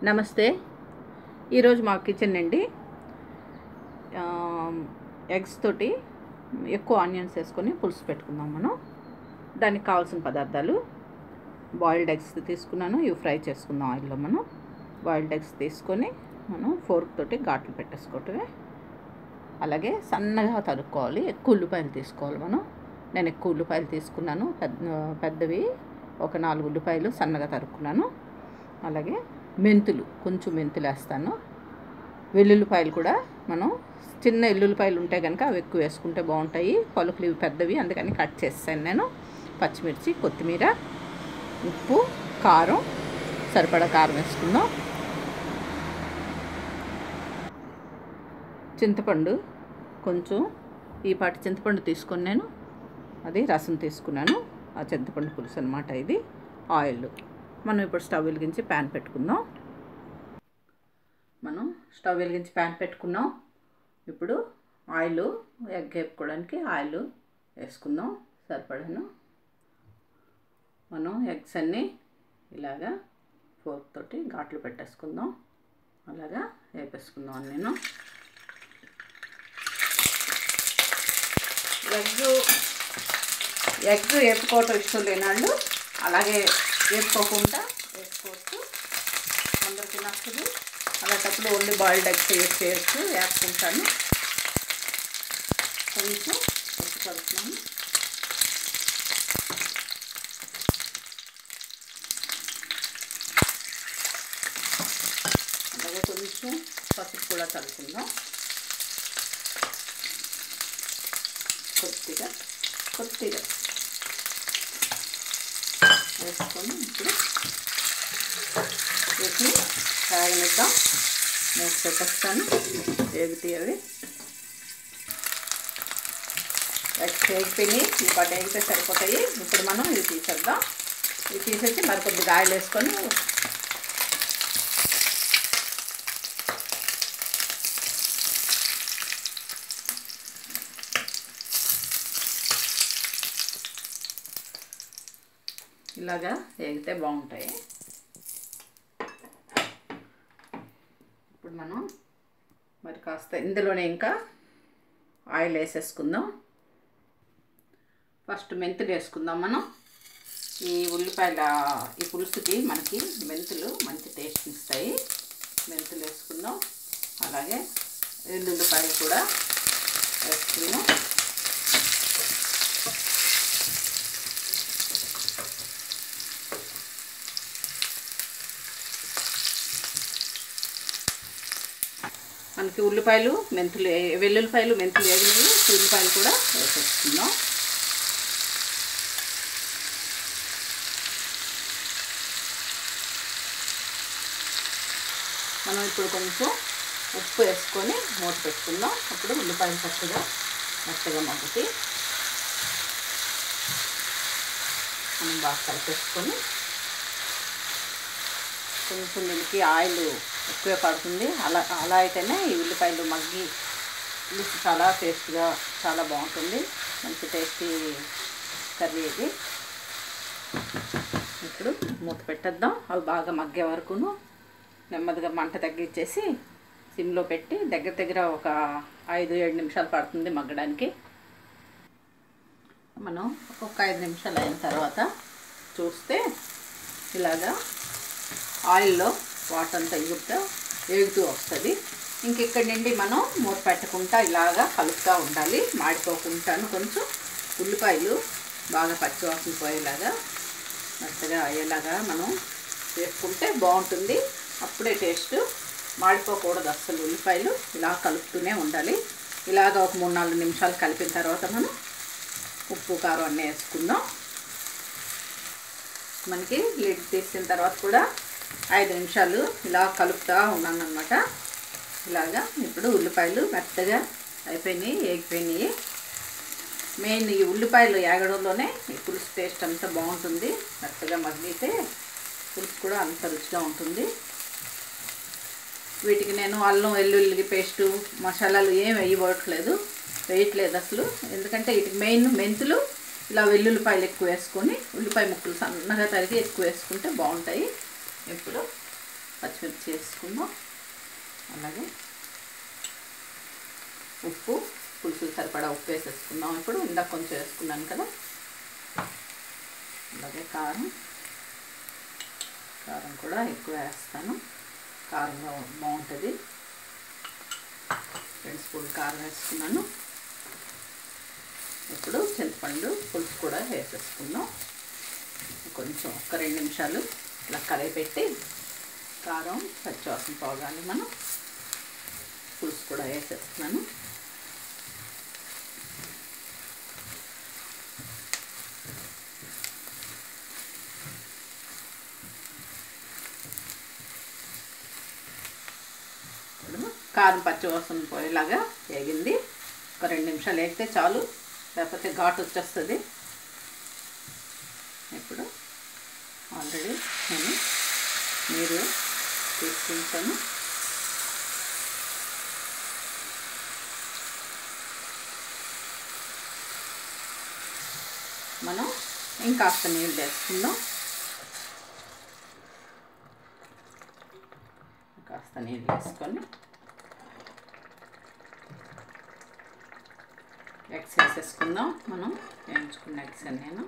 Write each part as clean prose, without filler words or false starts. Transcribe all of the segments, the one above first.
నమస్తే. ఈరోజు మా కిచెన్ అండి. ఎగ్స్ తోటి ఎక్కువ ఆనియన్స్ వేసుకొని పులుసు పెట్టుకుందాం మనం. దానికి కావాల్సిన పదార్థాలు: బాయిల్డ్ ఎగ్స్ తీసుకున్నాను, ఇవి ఫ్రై చేసుకుందాం ఆయిల్లో. మనం బాయిల్డ్ ఎగ్స్ తీసుకొని మనం ఫోర్క్ తోటి ఘాట్లు పెట్టేసుకోవటమే. అలాగే సన్నగా తరుక్కోవాలి. ఎక్కువ ఉల్లిపాయలు తీసుకోవాలి మనం. నేను ఎక్కువ ఉల్లిపాయలు తీసుకున్నాను, పెద్దవి ఒక 4 ఉల్లిపాయలు సన్నగా తరుక్కున్నాను. అలాగే మెంతులు, కొంచెం మెంతులు వేస్తాను. వెల్లుల్లిపాయలు కూడా మనం చిన్న ఎల్లుల్లిపాయలు ఉంటే కనుక అవి ఎక్కువ వేసుకుంటే బాగుంటాయి. పలుకులు ఇవి పెద్దవి, అందుకని కట్ చేస్తాను నేను. పచ్చిమిర్చి, కొత్తిమీర, ఉప్పు, కారం, సరిపడా కారం వేసుకుందాం. చింతపండు, కొంచెం ఈ పాటి చింతపండు తీసుకొని నేను అది రసం తీసుకున్నాను. ఆ చింతపండు పులుసు అన్నమాట ఇది. ఆయిల్ మనం ఇప్పుడు స్టవ్ వెలిగించి ప్యాన్ పెట్టుకుందాం. మనం స్టవ్ వెలిగించి ప్యాన్ పెట్టుకున్నాం. ఇప్పుడు ఆయిల్, ఎగ్ వేపుకోవడానికి ఆయిల్ వేసుకుందాం సరిపడాను. మనం ఎగ్స్ అన్నీ ఇలాగా ఫోర్క్ తోటి ఘాట్లు పెట్టేసుకుందాం. అలాగా వేపేసుకుందాం. నేను ఎగ్ వేపుకోవటం ఇష్టం లేని వాళ్ళు అలాగే వేపుకోకుండా వేసుకోవచ్చు. అందరికీ నచ్చదు. అలాంటప్పుడు ఓన్లీ బాయిల్డ్ ఎగ్స్ యూజ్ చేయొచ్చు. వేపుకుంటాను. కొంచెం పసుపు కలుపుతున్నాను. అలాగే కొంచెం పసుపు కూడా కలుపుకుందాం. కొద్దిగా వేసుకొని ఇప్పుడు వీటిని వేగనిద్దాం. మూత పెట్టేస్తాను. వేగుతాయి అవి. వేగిపోయి ఈ పాట వేగితే సరిపోతాయి. ఇప్పుడు మనం ఇవి తీసేద్దాం. ఇవి తీసేసి మరి కొద్దిగా ఆయిల్ వేసుకొని ఇలాగా వేగితే బాగుంటాయి. ఇప్పుడు మనం మరి కాస్త ఇందులోనే ఇంకా ఆయిల్ వేసేసుకుందాం. ఫస్ట్ మెంతులు వేసుకుందాం మనం. ఈ ఉల్లిపాయల ఈ పులుసుకి మనకి మెంతులు మంచి టేస్ట్ ఇస్తాయి. మెంతులు వేసుకుందాం. అలాగే వెల్లుల్లిపాయలు కూడా వేసుకుందాం. మనకి ఉల్లిపాయలు, మెంతులు, వెల్లుల్లిపాయలు, మెంతులు వేగినవి. ఉల్లిపాయలు కూడా వేసేసుకుందాం. మనం ఇప్పుడు కొంచెం ఉప్పు వేసుకొని మూత పెట్టుకుందాం. అప్పుడు ఉల్లిపాయలు మెత్తగా మగ్గుతాయి. మనం బాగా కలిపేసుకొని కొంచెం దీనికి ఆయిల్ ఎక్కువ పడుతుంది. అలా అయితేనే ఈ ఉల్లిపాయలు మగ్గి పులుసు చాలా టేస్ట్గా చాలా బాగుంటుంది. మంచి టేస్టీ కర్రీ ఇది. ఇప్పుడు మూత పెట్టేద్దాం. అవి బాగా మగ్గే వరకును నెమ్మదిగా మంట తగ్గించేసి సిమ్లో పెట్టి దగ్గర ఒక 5-7 నిమిషాలు పడుతుంది మగ్గడానికి. మనం ఒక 5 నిమిషాలు అయిన తర్వాత చూస్తే ఇలాగా ఆయిల్లో వాటర్ అంతా వేగుతూ వస్తుంది. ఇంకెక్కడి నుండి మనం మూత పెట్టకుండా ఇలాగా కలుపుతూ ఉండాలి, మాడిపోకుండాను. కొంచెం ఉల్లిపాయలు బాగా పచ్చివాసన పోయేలాగా మెత్తగా అయ్యేలాగా మనం వేసుకుంటే బాగుంటుంది. అప్పుడే టేస్ట్. మాడిపోకూడదు అస్సలు. ఉల్లిపాయలు ఇలా కలుపుతూనే ఉండాలి. ఇలాగ ఒక 3-4 నిమిషాలు కలిపిన తర్వాత మనం ఉప్పు, కారం అన్నీ వేసుకుందాం. మనకి లిడ్ తీసిన తర్వాత కూడా 5 నిమిషాలు ఇలా కలుపుతూ ఉన్నాను అన్నమాట. ఇలాగా ఇప్పుడు ఉల్లిపాయలు మెత్తగా అయిపోయినాయి, వేగిపోయినాయి. మెయిన్ ఈ ఉల్లిపాయలు వేగడంలోనే ఈ పులుసు టేస్ట్ అంతా బాగుంటుంది. మెత్తగా మగ్గితే పులుసు కూడా అంత రుచిగా ఉంటుంది. వీటికి నేను అల్లం వెల్లుల్లి పేస్టు, మసాలాలు ఏం వేయట్లేదు అసలు. ఎందుకంటే వీటికి మెయిన్ మెంతులు, ఇలా వెల్లుల్లిపాయలు ఎక్కువ వేసుకొని ఉల్లిపాయ ముక్కలు సన్నగా తరిగి ఎక్కువ వేసుకుంటే బాగుంటాయి. ఇప్పుడు పచ్చిమిర్చి వేసుకుందాం. అలాగే ఉప్పు, పులుసు సరిపడా ఉప్పు వేసేసుకుందాం. ఇప్పుడు ఇందాక కొంచెం వేసుకున్నాను కదా. అలాగే కారం కూడా ఎక్కువ వేస్తాను, కారంగా బాగుంటుంది. 2 స్పూన్లు కారం వేసుకున్నాను. ఇప్పుడు చింతపండు పులుసు కూడా వేసేసుకుందాం. కొంచెం ఒక 2 నిమిషాలు ఇలా కలయి పెట్టి కారం పచ్చివాసన పోగానే మనం పులుసు కూడా వేసేస్తున్నాను. కారం పచ్చివాసన పోయేలాగా వేగింది. ఒక 2 నిమిషాలు వేగితే చాలు, లేకపోతే ఘాటు వచ్చేస్తుంది. ఇప్పుడు ఆల్రెడీ నేను నీరు తీసుకుంటాను. మనం ఇంకాస్త నీళ్ళు వేసుకుందాం. కాస్త నీళ్ళు వేసుకొని ఎగ్స్ వేసేసుకుందాం. మనం వేయించుకున్న ఎగ్స్ నేను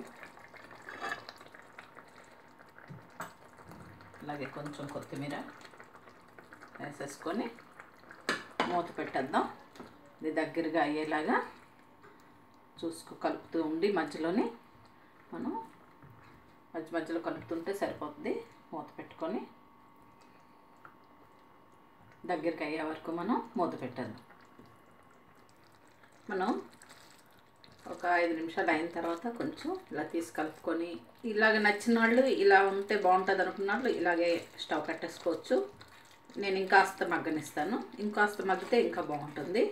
అలాగే కొంచెం కొత్తిమీర వేసేసుకొని మూత పెట్టేద్దాం. ఇది దగ్గరగా అయ్యేలాగా కలుపుతూ ఉండి మధ్యలోనే మనం మధ్యలో కలుపుతుంటే సరిపోతుంది. మూత పెట్టుకొని దగ్గరికి అయ్యే వరకు మనం మూత పెట్టేద్దాం. మనం ఒక 5 నిమిషాలు అయిన తర్వాత కొంచెం ఇలా తీసి కలుపుకొని, ఇలాగ నచ్చిన వాళ్ళు ఇలా ఉంటే బాగుంటుంది అనుకున్న వాళ్ళు ఇలాగే స్టవ్ కట్టేసుకోవచ్చు. నేను ఇంకాస్త మగ్గనిస్తాను. ఇంకాస్త మగ్గితే ఇంకా బాగుంటుంది.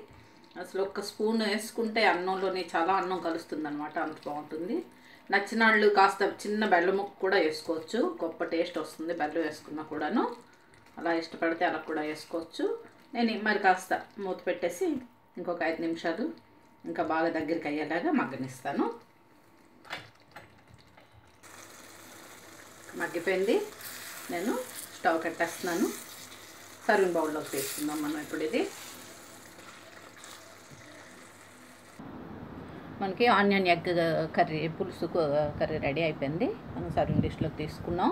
అసలు 1 స్పూన్ వేసుకుంటే అన్నంలోనే చాలా అన్నం కలుస్తుంది అనమాట, అంత బాగుంటుంది. నచ్చిన వాళ్ళు కాస్త చిన్న బెల్లం ముక్క కూడా వేసుకోవచ్చు, గొప్ప టేస్ట్ వస్తుంది బెల్లం వేసుకున్నా కూడాను. అలా ఇష్టపడితే అలా కూడా వేసుకోవచ్చు. నేను మరి కాస్త మూత పెట్టేసి ఇంకొక 5 నిమిషాలు ఇంకా బాగా దగ్గరికి అయ్యేలాగా మగ్గనిస్తాను. మగ్గిపోయింది. నేను స్టవ్ కట్టేస్తున్నాను. సర్వింగ్ బౌల్లోకి తీసుకుందాం మనం ఇప్పుడు. ఇది మనకి ఆనియన్ ఎగ్ కర్రీ, పులుసు కర్రీ రెడీ అయిపోయింది. మనం సర్వింగ్ డిష్లోకి తీసుకున్నాం.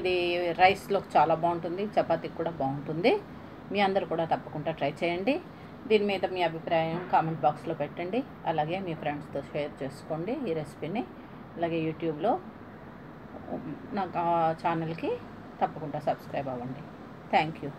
ఇది రైస్లోకి చాలా బాగుంటుంది, చపాతీకి కూడా బాగుంటుంది. మీ అందరూ కూడా తప్పకుండా ట్రై చేయండి. దీని మీద మీ అభిప్రాయం కామెంట్ బాక్స్లో పెట్టండి. అలాగే మీ ఫ్రెండ్స్తో షేర్ చేసుకోండి ఈ రెసిపీని. అలాగే యూట్యూబ్లో నా ఛానల్కి తప్పకుండా సబ్స్క్రైబ్ అవ్వండి. Thank you.